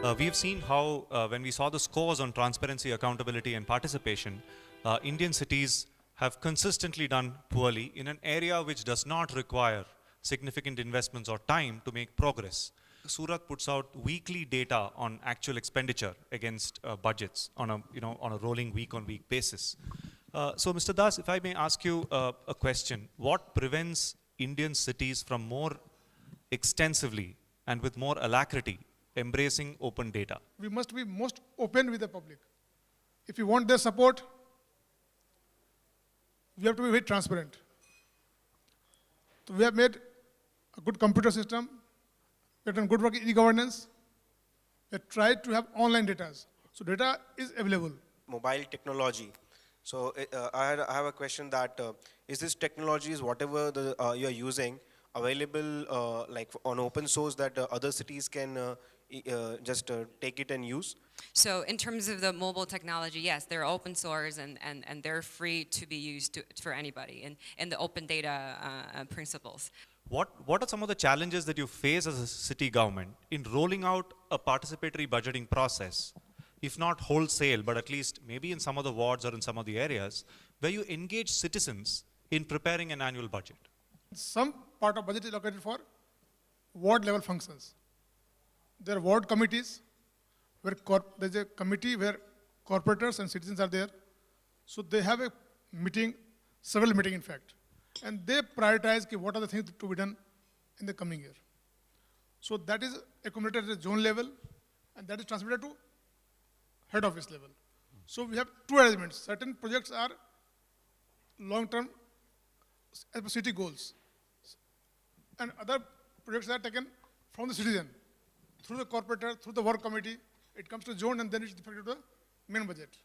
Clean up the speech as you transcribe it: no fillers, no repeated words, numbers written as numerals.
We've seen how, when we saw the scores on transparency, accountability, and participation, Indian cities have consistently done poorly in an area which does not require significant investments or time to make progress. Surat puts out weekly data on actual expenditure against budgets on a rolling week-on-week basis. So, Mr. Das, if I may ask you a question, what prevents Indian cities from more extensively and with more alacrity embracing open data? We must be most open with the public. If you want their support, we have to be very transparent. So we have made a good computer system. We have done good work in e-governance. We have tried to have online data. So data is available. Mobile technology. So I have a question that is this technology is whatever you're using available like on open source that other cities can just take it and use? So in terms of the mobile technology, yes, they're open source and they're free to be used for anybody in the open data principles. What are some of the challenges that you face as a city government in rolling out a participatory budgeting process, if not wholesale, but at least maybe in some of the wards or in some of the areas, where you engage citizens in preparing an annual budget? Some part of budget is allocated for ward level functions. There are ward committees, where there's a committee where corporators and citizens are there. So they have a meeting, several meetings in fact, and they prioritize what are the things to be done in the coming year. So that is accumulated at the zone level, and that is transmitted to head office level. So we have two arrangements. Certain projects are long-term as per city goals, and other projects are taken from the citizen through the corporator, through the work committee. It comes to zone and then it's reflected to the main budget.